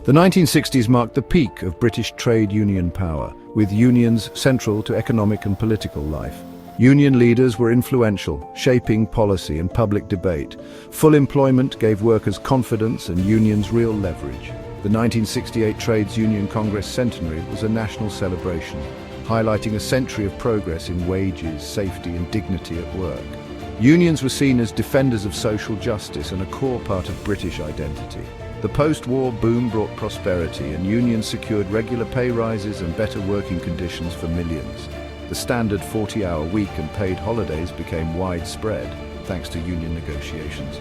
The 1960s marked the peak of British trade union power, with unions central to economic and political life. Union leaders were influential, shaping policy and public debate. Full employment gave workers confidence and unions real leverage. The 1968 Trades Union Congress Centenary was a national celebration, highlighting a century of progress in wages, safety and dignity at work. Unions were seen as defenders of social justice and a core part of British identity. The post-war boom brought prosperity, and unions secured regular pay rises and better working conditions for millions. The standard 40-hour week and paid holidays became widespread, thanks to union negotiations.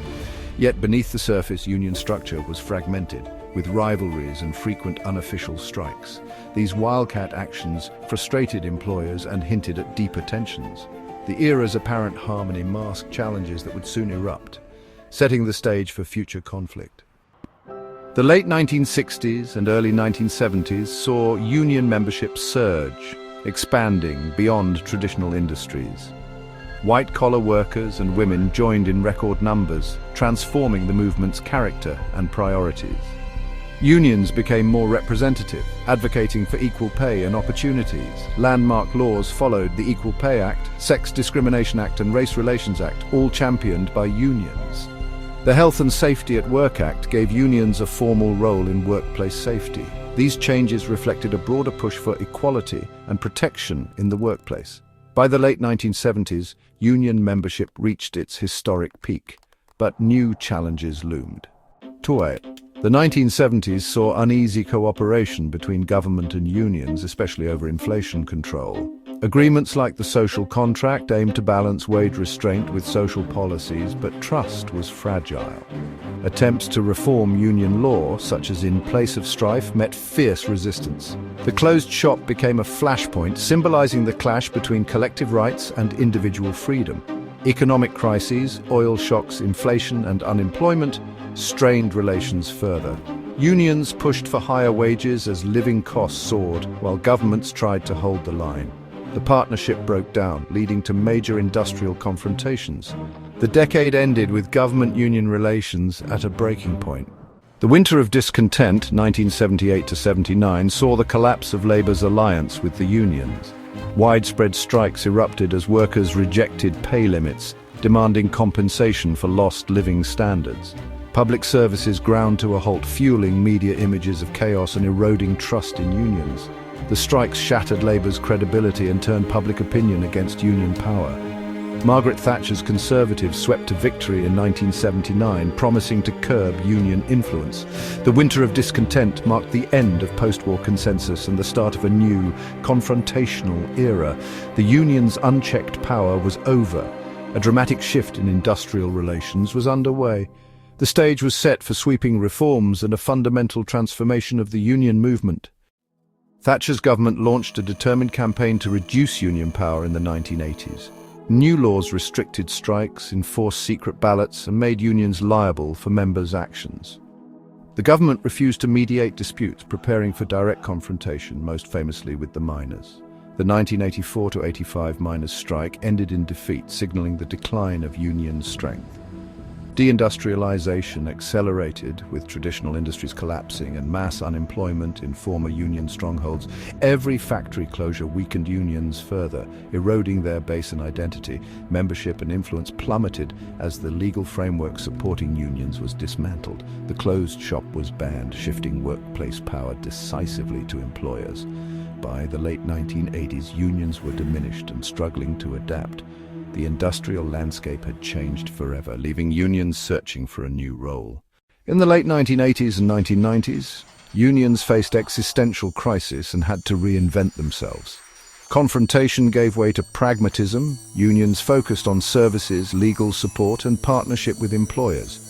Yet beneath the surface, union structure was fragmented, with rivalries and frequent unofficial strikes. These wildcat actions frustrated employers and hinted at deeper tensions. The era's apparent harmony masked challenges that would soon erupt, setting the stage for future conflict. The late 1960s and early 1970s saw union membership surge, expanding beyond traditional industries. White-collar workers and women joined in record numbers, transforming the movement's character and priorities. Unions became more representative, advocating for equal pay and opportunities. Landmark laws followed the Equal Pay Act, Sex Discrimination Act and Race Relations Act, all championed by unions. The Health and Safety at Work Act gave unions a formal role in workplace safety. These changes reflected a broader push for equality and protection in the workplace. By the late 1970s, union membership reached its historic peak, but new challenges loomed. The 1970s saw uneasy cooperation between government and unions, especially over inflation control. Agreements like the social contract aimed to balance wage restraint with social policies, but trust was fragile. Attempts to reform union law, such as in place of strife, met fierce resistance. The closed shop became a flashpoint, symbolizing the clash between collective rights and individual freedom. Economic crises, oil shocks, inflation and unemployment strained relations further. Unions pushed for higher wages as living costs soared, while governments tried to hold the line. The partnership broke down, leading to major industrial confrontations. The decade ended with government-union relations at a breaking point. The Winter of Discontent, 1978-79, saw the collapse of Labour's alliance with the unions. Widespread strikes erupted as workers rejected pay limits, demanding compensation for lost living standards. Public services ground to a halt, fueling media images of chaos and eroding trust in unions. The strikes shattered Labour's credibility and turned public opinion against union power. Margaret Thatcher's Conservatives swept to victory in 1979, promising to curb union influence. The Winter of Discontent marked the end of post-war consensus and the start of a new, confrontational era. The union's unchecked power was over. A dramatic shift in industrial relations was underway. The stage was set for sweeping reforms and a fundamental transformation of the union movement. Thatcher's government launched a determined campaign to reduce union power in the 1980s. New laws restricted strikes, enforced secret ballots, and made unions liable for members' actions. The government refused to mediate disputes, preparing for direct confrontation, most famously with the miners. The 1984-85 miners' strike ended in defeat, signaling the decline of union strength. Deindustrialization accelerated, with traditional industries collapsing and mass unemployment in former union strongholds. Every factory closure weakened unions further, eroding their base and identity. Membership and influence plummeted as the legal framework supporting unions was dismantled. The closed shop was banned, shifting workplace power decisively to employers. By the late 1980s, unions were diminished and struggling to adapt. The industrial landscape had changed forever, leaving unions searching for a new role. In the late 1980s and 1990s, unions faced existential crisis and had to reinvent themselves. Confrontation gave way to pragmatism. Unions focused on services, legal support, and partnership with employers.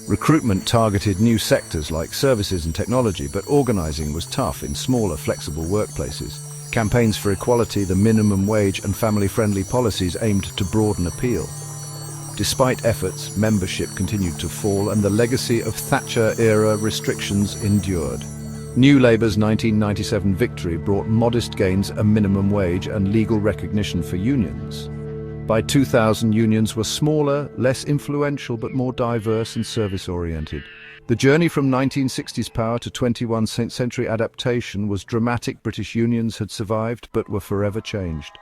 Recruitment targeted new sectors like services and technology, but organizing was tough in smaller, flexible workplaces. Campaigns for equality, the minimum wage, and family-friendly policies aimed to broaden appeal. Despite efforts, membership continued to fall, and the legacy of Thatcher-era restrictions endured. New Labour's 1997 victory brought modest gains, a minimum wage, and legal recognition for unions. By 2000, unions were smaller, less influential, but more diverse and service-oriented. The journey from 1960s power to 21st century adaptation was dramatic. British unions had survived but were forever changed.